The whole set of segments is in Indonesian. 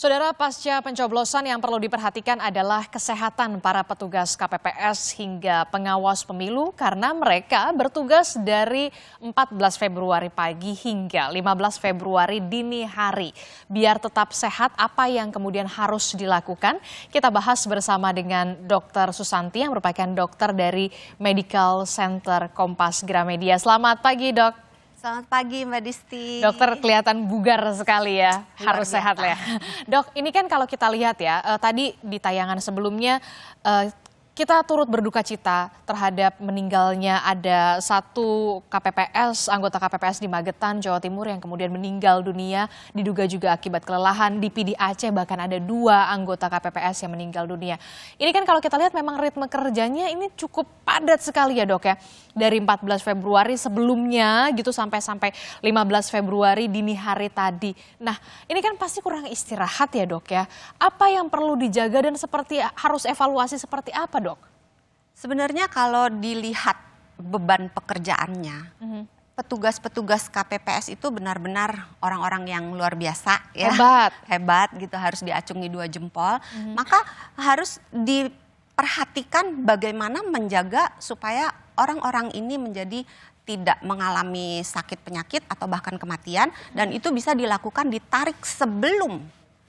Saudara, pasca pencoblosan yang perlu diperhatikan adalah kesehatan para petugas KPPS hingga pengawas pemilu karena mereka bertugas dari 14 Februari pagi hingga 15 Februari dini hari. Biar tetap sehat, apa yang kemudian harus dilakukan? Kita bahas bersama dengan Dr. Susanti yang merupakan dokter dari Medical Center Kompas Gramedia. Selamat pagi, Dok. Selamat pagi Mbak Disti. Dokter kelihatan bugar sekali ya, harus sehat ya. Dok, ini kan kalau kita lihat ya, tadi di tayangan sebelumnya kita turut berduka cita terhadap meninggalnya ada satu KPPS, anggota KPPS di Magetan, Jawa Timur yang kemudian meninggal dunia, diduga juga akibat kelelahan. Di PD Aceh bahkan ada 2 anggota KPPS yang meninggal dunia. Ini kan kalau kita lihat memang ritme kerjanya ini cukup padat sekali ya, Dok ya. Dari 14 Februari sebelumnya gitu sampai 15 Februari dini hari tadi. Nah, ini kan pasti kurang istirahat ya, Dok ya. Apa yang perlu dijaga dan harus evaluasi seperti apa, Dok? Sebenarnya kalau dilihat beban pekerjaannya, petugas-petugas KPPS itu benar-benar orang-orang yang luar biasa ya. Hebat gitu, harus diacungi 2 jempol. Maka harus diperhatikan bagaimana menjaga supaya orang-orang ini menjadi tidak mengalami sakit penyakit atau bahkan kematian, dan itu bisa dilakukan ditarik sebelum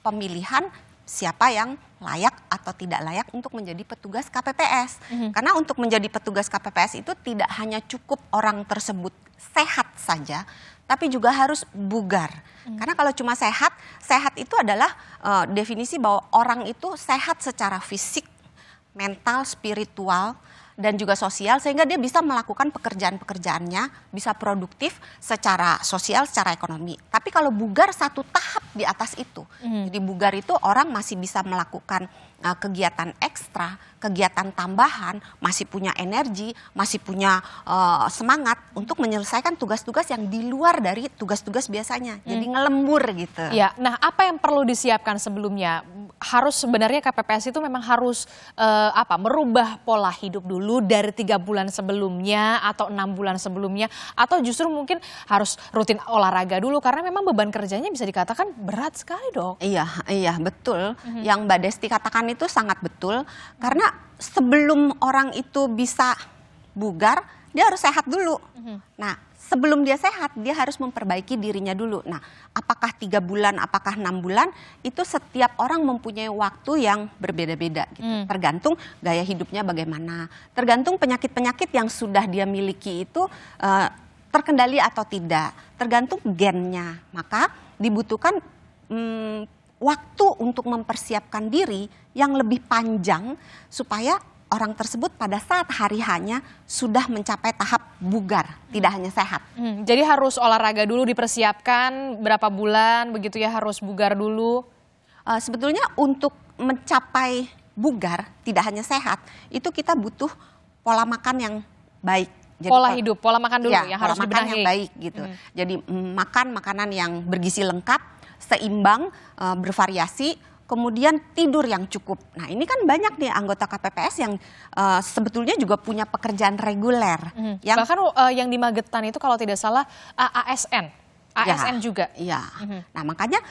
pemilihan siapa yang layak atau tidak layak untuk menjadi petugas KPPS. Karena untuk menjadi petugas KPPS itu tidak hanya cukup orang tersebut sehat saja, tapi juga harus bugar. Karena kalau cuma sehat itu adalah definisi bahwa orang itu sehat secara fisik, mental, spiritual, dan juga sosial, sehingga dia bisa melakukan pekerjaan-pekerjaannya, bisa produktif secara sosial, secara ekonomi. Tapi kalau bugar satu tahap di atas itu, jadi bugar itu orang masih bisa melakukan kegiatan ekstra, kegiatan tambahan, masih punya energi, masih punya semangat untuk menyelesaikan tugas-tugas yang di luar dari tugas-tugas biasanya. Jadi ngelembur gitu. Ya, nah apa yang perlu disiapkan sebelumnya? Harus sebenarnya KPPS itu memang harus merubah pola hidup dulu dari 3 bulan sebelumnya atau 6 bulan sebelumnya, atau justru mungkin harus rutin olahraga dulu karena memang beban kerjanya bisa dikatakan berat sekali, Dok. Iya betul. Yang Mbak Desti katakan itu sangat betul, karena sebelum orang itu bisa bugar, dia harus sehat dulu. Nah, sebelum dia sehat, dia harus memperbaiki dirinya dulu. Nah, apakah 3 bulan, apakah 6 bulan, itu setiap orang mempunyai waktu yang berbeda-beda gitu. Tergantung gaya hidupnya bagaimana, tergantung penyakit-penyakit yang sudah dia miliki itu terkendali atau tidak, tergantung gennya. Maka dibutuhkan waktu untuk mempersiapkan diri yang lebih panjang supaya orang tersebut pada saat hari hanya sudah mencapai tahap bugar, tidak hanya sehat. Jadi harus olahraga dulu, dipersiapkan berapa bulan begitu ya, harus bugar dulu. Sebetulnya untuk mencapai bugar, tidak hanya sehat, itu kita butuh pola makan yang baik. Jadi hidup, pola makan dulu yang harus dibenahi. Yang baik gitu. Jadi makan makanan yang bergizi lengkap, seimbang, bervariasi, kemudian tidur yang cukup. Nah, ini kan banyak nih anggota KPPS yang sebetulnya juga punya pekerjaan reguler. Bahkan yang di Magetan itu kalau tidak salah ASN juga. Iya. Nah, makanya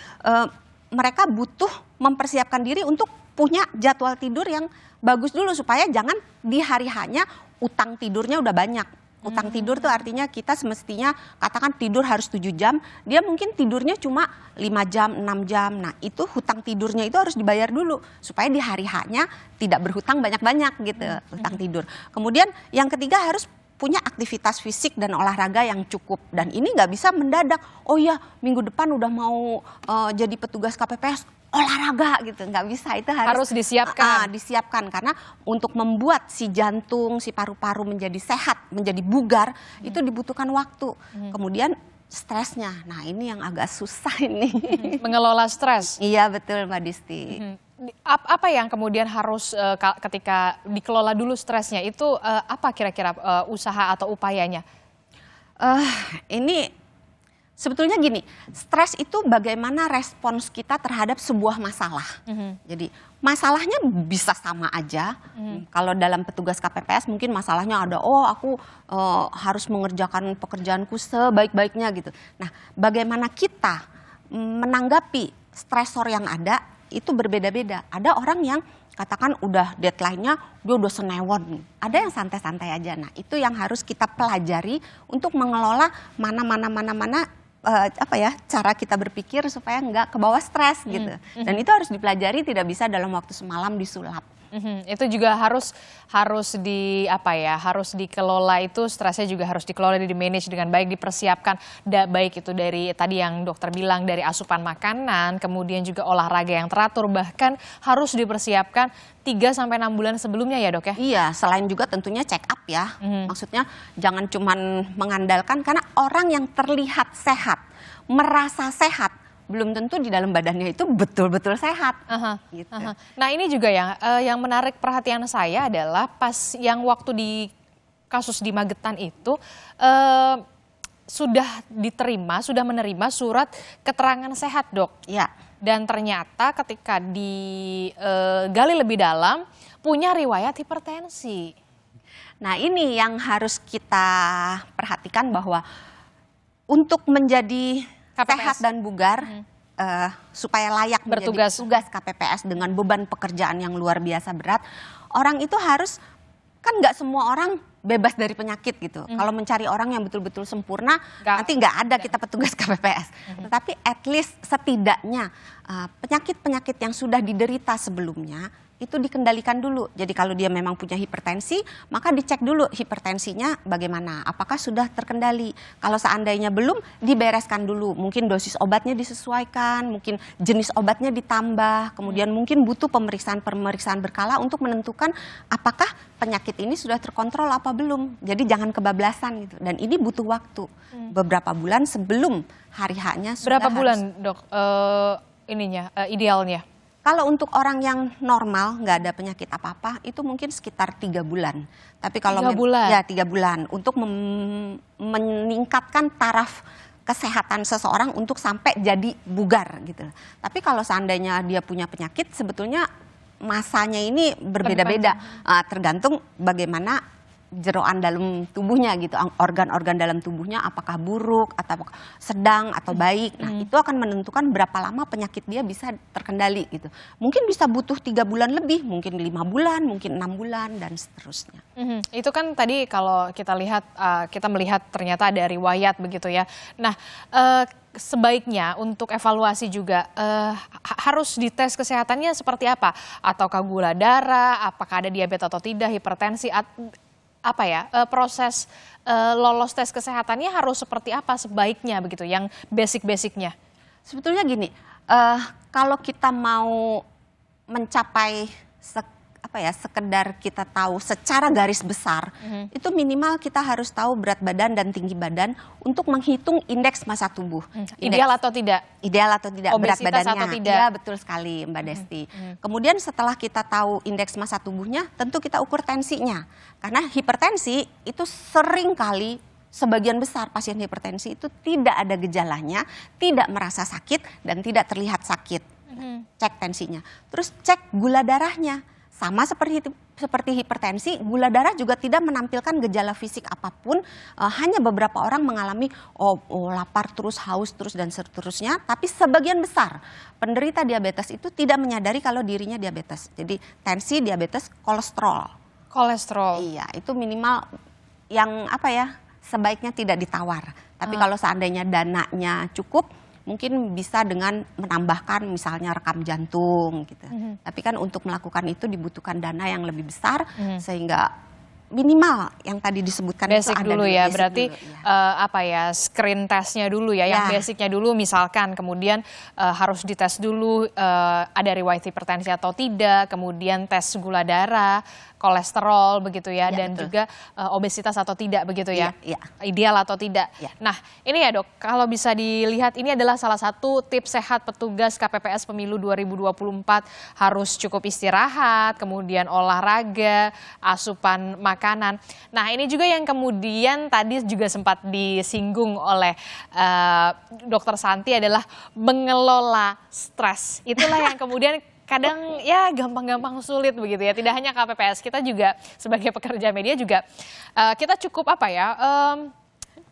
mereka butuh mempersiapkan diri untuk punya jadwal tidur yang bagus dulu supaya jangan di hari hanya utang tidurnya udah banyak. Utang tidur tuh artinya kita semestinya katakan tidur harus 7 jam, dia mungkin tidurnya cuma 5 jam, 6 jam. Nah, itu hutang tidurnya itu harus dibayar dulu supaya di hari hanya tidak berhutang banyak-banyak gitu, hutang tidur. Kemudian yang ketiga harus punya aktivitas fisik dan olahraga yang cukup, dan ini nggak bisa mendadak. Oh ya, minggu depan udah mau jadi petugas KPPS, olahraga gitu, nggak bisa. Itu harus disiapkan. Disiapkan karena untuk membuat si jantung, si paru-paru menjadi sehat, menjadi bugar, itu dibutuhkan waktu. Kemudian stresnya, nah ini yang agak susah ini. Mengelola stres. Iya betul Mbak Disti. Apa yang kemudian harus ketika dikelola dulu stresnya itu, apa kira-kira usaha atau upayanya? Ini sebetulnya gini, stres itu bagaimana respons kita terhadap sebuah masalah. Jadi masalahnya bisa sama aja. Kalau dalam petugas KPPS mungkin masalahnya ada, oh aku harus mengerjakan pekerjaanku sebaik-baiknya gitu. Nah, bagaimana kita menanggapi stresor yang ada itu berbeda-beda. Ada orang yang katakan udah deadline-nya dia udah senewon. Ada yang santai-santai aja. Nah, itu yang harus kita pelajari untuk mengelola mana cara kita berpikir supaya nggak kebawa stres gitu. Dan itu harus dipelajari, tidak bisa dalam waktu semalam disulap. Itu juga harus dikelola, itu stresnya juga harus dikelola, di manage dengan baik, dipersiapkan baik itu dari tadi yang dokter bilang, dari asupan makanan, kemudian juga olahraga yang teratur, bahkan harus dipersiapkan 3-6 bulan sebelumnya ya dok ya? Iya, selain juga tentunya check up ya. Maksudnya jangan cuman mengandalkan, karena orang yang terlihat sehat, merasa sehat, belum tentu di dalam badannya itu betul-betul sehat. Gitu. Nah ini juga yang menarik perhatian saya adalah pas yang waktu di kasus di Magetan itu sudah menerima surat keterangan sehat dok. Ya. Dan ternyata ketika digali lebih dalam punya riwayat hipertensi. Nah ini yang harus kita perhatikan, bahwa untuk menjadi sehat dan bugar, supaya layak bertugas menjadi tugas KPPS dengan beban pekerjaan yang luar biasa berat, orang itu harus, kan nggak semua orang bebas dari penyakit gitu. Kalau mencari orang yang betul-betul sempurna, nanti nggak ada kita petugas KPPS. Tetapi at least setidaknya penyakit-penyakit yang sudah diderita sebelumnya itu dikendalikan dulu. Jadi kalau dia memang punya hipertensi, maka dicek dulu hipertensinya bagaimana, apakah sudah terkendali. Kalau seandainya belum, dibereskan dulu. Mungkin dosis obatnya disesuaikan, mungkin jenis obatnya ditambah, kemudian mungkin butuh pemeriksaan berkala untuk menentukan apakah penyakit ini sudah terkontrol apa belum. Jadi jangan kebablasan gitu. Dan ini butuh waktu, beberapa bulan sebelum hari H-nya sudah. Berapa bulan dok idealnya? Kalau untuk orang yang normal, nggak ada penyakit apa-apa, itu mungkin sekitar 3 bulan. Tapi kalau 3 bulan? Ya 3 bulan, untuk meningkatkan taraf kesehatan seseorang untuk sampai jadi bugar gitu. Tapi kalau seandainya dia punya penyakit, sebetulnya masanya ini berbeda-beda. Tergantung bagaimana jeroan dalam tubuhnya gitu, organ-organ dalam tubuhnya apakah buruk atau sedang atau baik. Nah itu akan menentukan berapa lama penyakit dia bisa terkendali gitu. Mungkin bisa butuh 3 bulan lebih, mungkin 5 bulan, mungkin 6 bulan dan seterusnya. Itu kan tadi kalau kita lihat, kita melihat ternyata ada riwayat begitu ya. Nah sebaiknya untuk evaluasi juga harus dites kesehatannya seperti apa? Ataukah gula darah, apakah ada diabetes atau tidak, hipertensi, proses lolos tes kesehatannya harus seperti apa sebaiknya begitu, yang basic-basicnya? Sebetulnya gini, kalau kita mau mencapai sekedar kita tahu secara garis besar, itu minimal kita harus tahu berat badan dan tinggi badan untuk menghitung indeks massa tubuh. Ideal atau tidak? Ideal atau tidak, obesitas berat badannya. Atau tidak? Ya betul sekali Mbak Desti. Kemudian setelah kita tahu indeks massa tubuhnya, tentu kita ukur tensinya. Karena hipertensi itu sering kali, sebagian besar pasien hipertensi itu tidak ada gejalanya, tidak merasa sakit dan tidak terlihat sakit. Cek tensinya. Terus cek gula darahnya. Sama seperti hipertensi, gula darah juga tidak menampilkan gejala fisik apapun, hanya beberapa orang mengalami lapar terus, haus terus dan seterusnya, tapi sebagian besar penderita diabetes itu tidak menyadari kalau dirinya diabetes. Jadi tensi, diabetes, kolesterol. Iya, itu minimal yang sebaiknya tidak ditawar. Tapi kalau seandainya dananya cukup, mungkin bisa dengan menambahkan misalnya rekam jantung gitu. Tapi kan untuk melakukan itu dibutuhkan dana yang lebih besar, sehingga minimal yang tadi disebutkan basic itu ada dulu ya. basic Berarti dulu, screen testnya dulu ya, yang basicnya dulu misalkan, kemudian harus dites dulu ada riwayat hipertensi atau tidak, kemudian tes gula darah, kolesterol begitu ya, dan betul. Juga obesitas atau tidak begitu ya, ideal atau tidak. Nah ini ya dok, kalau bisa dilihat ini adalah salah satu tips sehat petugas KPPS Pemilu 2024, harus cukup istirahat, kemudian olahraga, asupan makanan. Nah ini juga yang kemudian tadi juga sempat disinggung oleh Dokter Santi adalah mengelola stres. Itulah yang kemudian kadang ya gampang-gampang sulit begitu ya. Tidak hanya KPPS, kita juga sebagai pekerja media juga kita cukup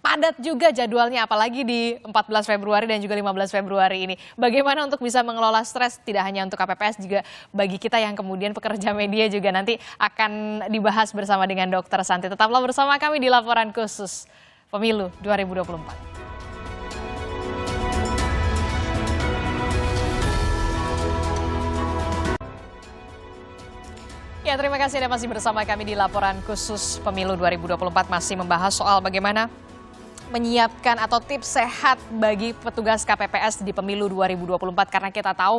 padat juga jadwalnya, apalagi di 14 Februari dan juga 15 Februari ini. Bagaimana untuk bisa mengelola stres, tidak hanya untuk KPPS, juga bagi kita yang kemudian pekerja media juga nanti akan dibahas bersama dengan Dr. Santi. Tetaplah bersama kami di Laporan Khusus Pemilu 2024. Ya, terima kasih Anda masih bersama kami di Laporan Khusus Pemilu 2024, masih membahas soal bagaimana menyiapkan atau tips sehat bagi petugas KPPS di Pemilu 2024, karena kita tahu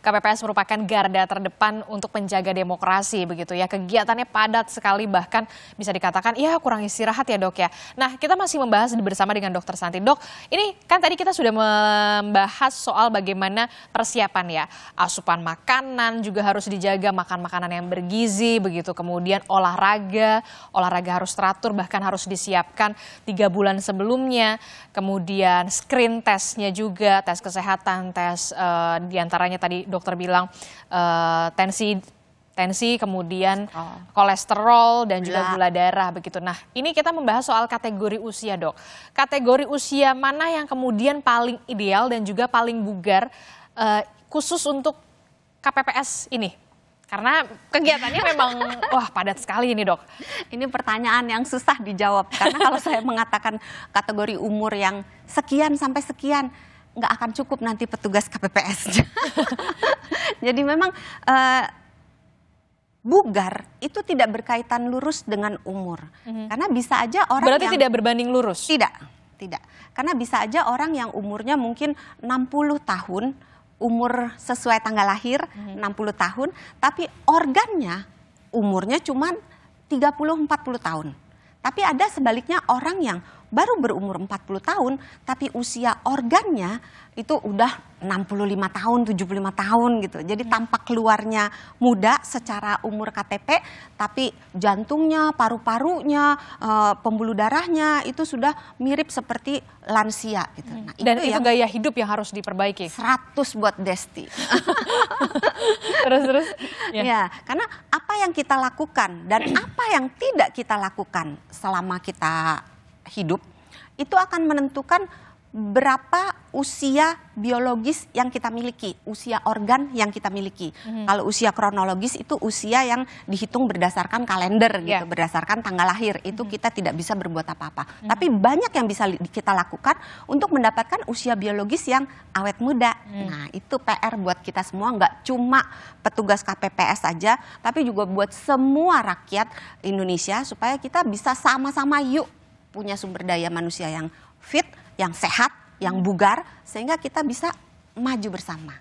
KPPS merupakan garda terdepan untuk menjaga demokrasi begitu ya. Kegiatannya padat sekali, bahkan bisa dikatakan ya kurang istirahat ya Dok ya. Nah, kita masih membahas bersama dengan Dr. Santi. Dok, ini kan tadi kita sudah membahas soal bagaimana persiapan ya. Asupan makanan juga harus dijaga, makan makanan yang bergizi begitu. Kemudian olahraga harus teratur, bahkan harus disiapkan 3 bulan sebelumnya. Kemudian screen testnya juga, tes kesehatan, tes diantaranya tadi dokter bilang tensi, kemudian kolesterol dan juga gula darah begitu. Nah, ini kita membahas soal kategori usia, Dok. Kategori usia mana yang kemudian paling ideal dan juga paling bugar khusus untuk KPPS ini? Karena kegiatannya memang padat sekali ini, Dok. Ini pertanyaan yang susah dijawab, karena kalau saya mengatakan kategori umur yang sekian sampai sekian, nggak akan cukup nanti petugas KPPS. Jadi memang bugar itu tidak berkaitan lurus dengan umur. Karena bisa aja orang berarti tidak berbanding lurus? Tidak. Karena bisa aja orang yang umurnya mungkin 60 tahun, umur sesuai tanggal lahir 60 tahun, tapi organnya umurnya cuma 30-40 tahun. Tapi ada sebaliknya orang yang baru berumur 40 tahun, tapi usia organnya itu udah 65 tahun, 75 tahun gitu. Jadi tampak keluarnya muda secara umur KTP, tapi jantungnya, paru-parunya, pembuluh darahnya itu sudah mirip seperti lansia gitu. Nah, dan itu gaya hidup yang harus diperbaiki. 100 buat Desti. Terus. Ya, karena apa yang kita lakukan dan apa yang tidak kita lakukan selama kita hidup itu akan menentukan berapa usia biologis yang kita miliki, usia organ yang kita miliki. Kalau usia kronologis itu usia yang dihitung berdasarkan kalender gitu, berdasarkan tanggal lahir. Itu kita tidak bisa berbuat apa-apa. Tapi banyak yang bisa kita lakukan untuk mendapatkan usia biologis yang awet muda. Nah, itu PR buat kita semua, nggak cuma petugas KPPS saja, tapi juga buat semua rakyat Indonesia, supaya kita bisa sama-sama yuk punya sumber daya manusia yang fit, yang sehat, yang bugar, sehingga kita bisa maju bersama.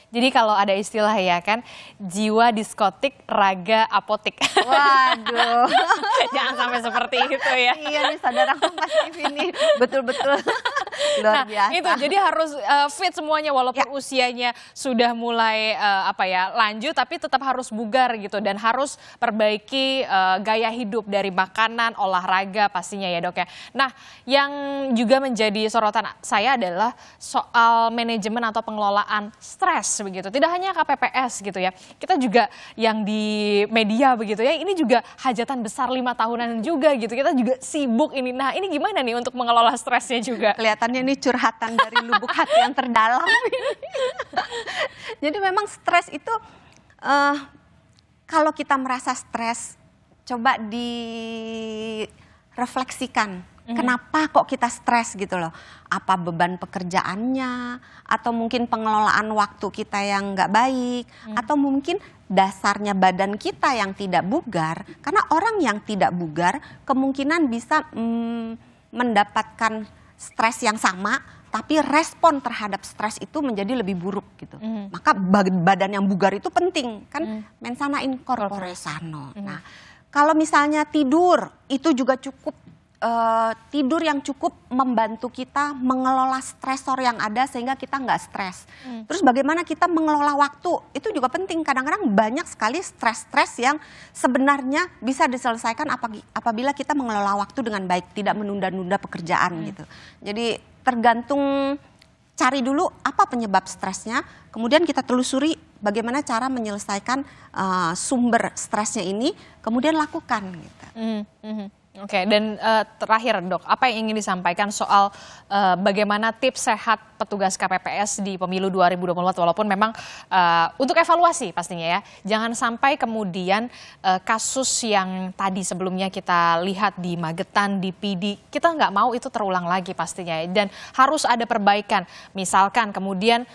Jadi kalau ada istilah ya kan, jiwa diskotik, raga apotik. Waduh. Jangan sampai seperti itu ya. Iya nih, saudara Kompas TV ini betul-betul luar biasa. Itu jadi harus fit semuanya, walaupun usianya sudah mulai lanjut, tapi tetap harus bugar gitu, dan harus perbaiki gaya hidup dari makanan, olahraga pastinya ya Dok ya. Nah, yang juga menjadi sorotan saya adalah soal manajemen atau pengelolaan stres begitu. Tidak hanya KPPS gitu ya. Kita juga yang di media begitu ya. Ini juga hajatan besar 5 tahunan juga gitu. Kita juga sibuk ini. Nah, ini gimana nih untuk mengelola stresnya juga? Kelihatannya ini curhatan dari lubuk hati yang terdalam. Jadi memang stres itu kalau kita merasa stres, coba direfleksikan. Kenapa kok kita stres gitu loh? Apa beban pekerjaannya, atau mungkin pengelolaan waktu kita yang nggak baik, atau mungkin dasarnya badan kita yang tidak bugar. Karena orang yang tidak bugar kemungkinan bisa mendapatkan stres yang sama, tapi respon terhadap stres itu menjadi lebih buruk gitu. Maka badan yang bugar itu penting kan, mensana in corpore sano. Nah, kalau misalnya tidur itu juga cukup. Tidur yang cukup membantu kita mengelola stresor yang ada sehingga kita nggak stres. Terus bagaimana kita mengelola waktu, itu juga penting. Kadang-kadang banyak sekali stres-stres yang sebenarnya bisa diselesaikan apabila kita mengelola waktu dengan baik, tidak menunda-nunda pekerjaan gitu. Jadi tergantung, cari dulu apa penyebab stresnya, kemudian kita telusuri bagaimana cara menyelesaikan sumber stresnya ini, kemudian lakukan gitu. Oke, dan terakhir Dok, apa yang ingin disampaikan soal bagaimana tips sehat petugas KPPS di pemilu 2024 walaupun memang untuk evaluasi pastinya ya. Jangan sampai kemudian kasus yang tadi sebelumnya kita lihat di Magetan, di PD, kita nggak mau itu terulang lagi pastinya ya. Dan harus ada perbaikan, misalkan kemudian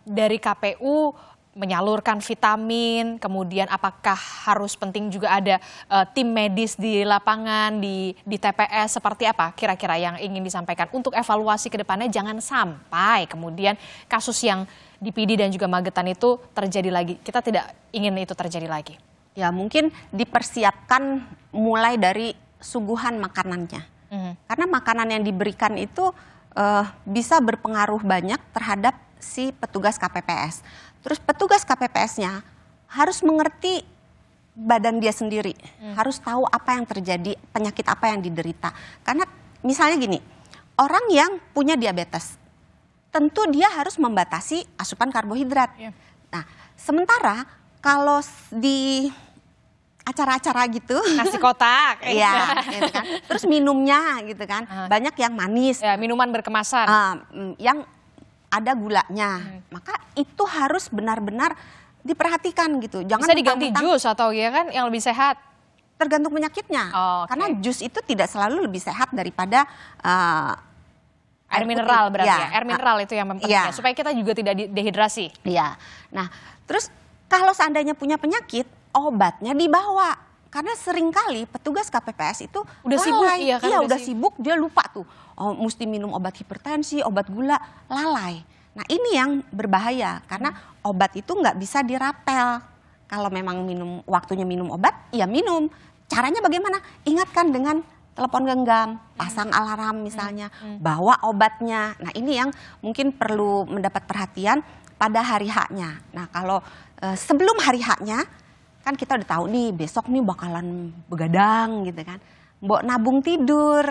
dari KPU menyalurkan vitamin, kemudian apakah harus penting juga ada tim medis di lapangan, di TPS, seperti apa kira-kira yang ingin disampaikan untuk evaluasi ke depannya, jangan sampai kemudian kasus yang di PD dan juga Magetan itu terjadi lagi. Kita tidak ingin itu terjadi lagi. Ya mungkin dipersiapkan mulai dari suguhan makanannya. Karena makanan yang diberikan itu bisa berpengaruh banyak terhadap si petugas KPPS. Terus petugas KPPS-nya harus mengerti badan dia sendiri, harus tahu apa yang terjadi, penyakit apa yang diderita. Karena misalnya gini, orang yang punya diabetes, tentu dia harus membatasi asupan karbohidrat. Nah, sementara kalau di acara-acara gitu, nasi kotak, ya, gitu kan. Terus minumnya gitu kan, banyak yang manis, ya, minuman berkemasan, yang ada gulanya, maka itu harus benar-benar diperhatikan gitu. Jangan bisa diganti jus atau ya kan yang lebih sehat. Tergantung penyakitnya, karena jus itu tidak selalu lebih sehat daripada air mineral berarti ya. Air mineral itu yang penting supaya kita juga tidak dehidrasi. Iya. Nah, terus kalau seandainya punya penyakit, obatnya dibawa. Karena seringkali petugas KPPS itu udah sibuk, udah sibuk, dia lupa tuh. Oh, mesti minum obat hipertensi, obat gula, lalai. Nah ini yang berbahaya karena obat itu nggak bisa dirapel. Kalau memang waktunya minum obat, ya minum. Caranya bagaimana? Ingatkan dengan telepon genggam, pasang alarm misalnya, bawa obatnya. Nah ini yang mungkin perlu mendapat perhatian pada hari H-nya. Nah kalau sebelum hari H-nya, kan kita udah tahu nih besok nih bakalan begadang gitu kan. Mbok nabung tidur.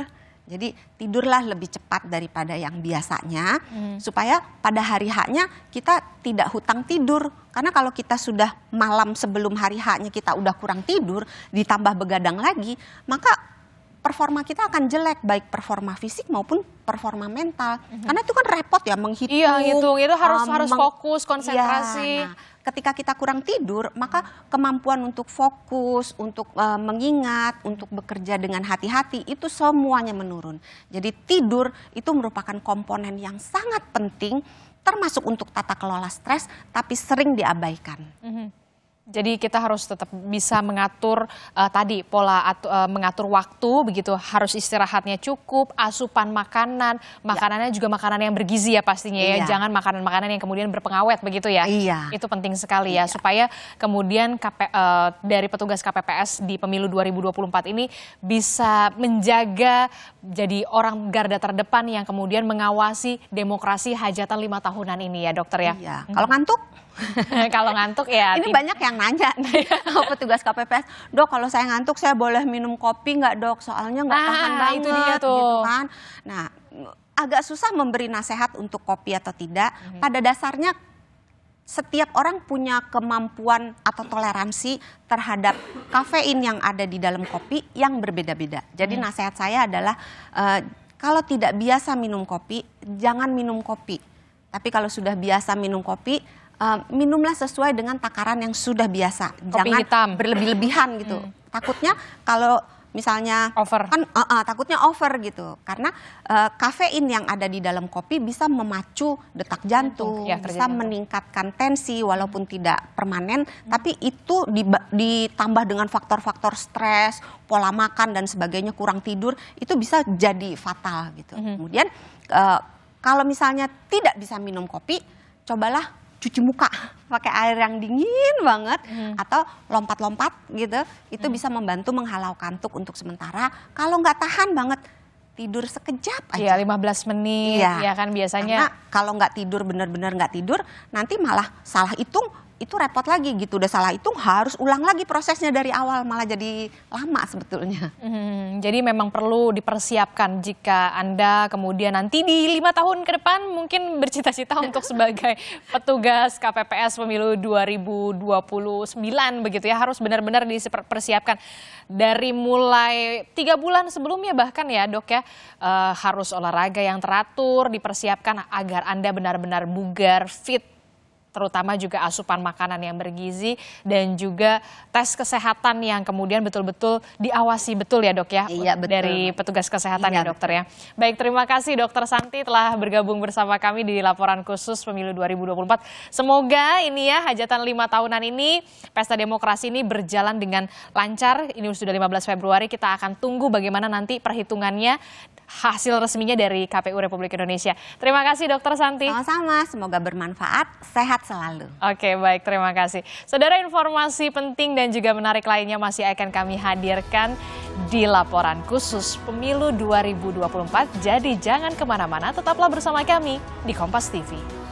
Jadi tidurlah lebih cepat daripada yang biasanya supaya pada hari H-nya kita tidak hutang tidur. Karena kalau kita sudah malam sebelum hari H-nya kita udah kurang tidur ditambah begadang lagi, maka performa kita akan jelek, baik performa fisik maupun performa mental. Karena itu kan repot ya menghitung. Iya, hitung itu harus fokus, konsentrasi. Nah, ketika kita kurang tidur, maka kemampuan untuk fokus, untuk mengingat, untuk bekerja dengan hati-hati itu semuanya menurun. Jadi tidur itu merupakan komponen yang sangat penting, termasuk untuk tata kelola stres, tapi sering diabaikan. Jadi kita harus tetap bisa mengatur tadi mengatur waktu begitu, harus istirahatnya cukup, asupan makanannya juga makanan yang bergizi ya pastinya ya, jangan makanan-makanan yang kemudian berpengawet begitu ya. Itu penting sekali ya supaya kemudian dari petugas KPPS di pemilu 2024 ini bisa menjaga jadi orang garda terdepan yang kemudian mengawasi demokrasi hajatan 5 tahunan ini ya dokter ya. Iya. Kalau ngantuk? Kalau ngantuk ya. Ini banyak yang nanya nih petugas KPPS, Dok kalau saya ngantuk saya boleh minum kopi nggak Dok? Soalnya nggak tahan banget itu dia tuh. Gitu kan. Nah agak susah memberi nasihat untuk kopi atau tidak. Pada dasarnya setiap orang punya kemampuan atau toleransi terhadap kafein yang ada di dalam kopi yang berbeda-beda. Jadi nasihat saya adalah kalau tidak biasa minum kopi, jangan minum kopi. Tapi kalau sudah biasa minum kopi, minumlah sesuai dengan takaran yang sudah biasa. Kopi jangan berlebih-lebihan gitu. Takutnya kalau misalnya over, kan takutnya over gitu. Karena kafein yang ada di dalam kopi bisa memacu detak jantung, bisa meningkatkan tensi walaupun tidak permanen, tapi itu ditambah dengan faktor-faktor stres, pola makan dan sebagainya, kurang tidur, itu bisa jadi fatal gitu. Kemudian kalau misalnya tidak bisa minum kopi, cobalah cuci muka pakai air yang dingin banget atau lompat-lompat gitu, itu bisa membantu menghalau kantuk untuk sementara. Kalau nggak tahan banget, tidur sekejap aja. Iya, 15 menit ya kan biasanya. Karena kalau nggak tidur, benar-benar nggak tidur, nanti malah salah hitung, itu repot lagi gitu. Udah salah hitung harus ulang lagi prosesnya dari awal, malah jadi lama sebetulnya. Jadi memang perlu dipersiapkan jika Anda kemudian nanti di 5 tahun ke depan mungkin bercita-cita untuk sebagai petugas KPPS Pemilu 2029 begitu ya, harus benar-benar dipersiapkan dari mulai 3 bulan sebelumnya bahkan ya Dok ya, harus olahraga yang teratur, dipersiapkan agar Anda benar-benar bugar, fit, terutama juga asupan makanan yang bergizi dan juga tes kesehatan yang kemudian betul-betul diawasi betul ya Dok ya, Iya, betul. dari petugas kesehatan Iya, ya dokter ya. Baik, terima kasih Dokter Santi telah bergabung bersama kami di laporan khusus Pemilu 2024. Semoga ini ya hajatan 5 tahunan ini, pesta demokrasi ini berjalan dengan lancar. Ini sudah 15 Februari, kita akan tunggu bagaimana nanti perhitungannya, hasil resminya dari KPU Republik Indonesia. Terima kasih Dokter Santi. Sama-sama, semoga bermanfaat, sehat selalu. Oke, baik, terima kasih. Saudara, informasi penting dan juga menarik lainnya masih akan kami hadirkan di laporan khusus Pemilu 2024. Jadi jangan kemana-mana, tetaplah bersama kami di Kompas TV.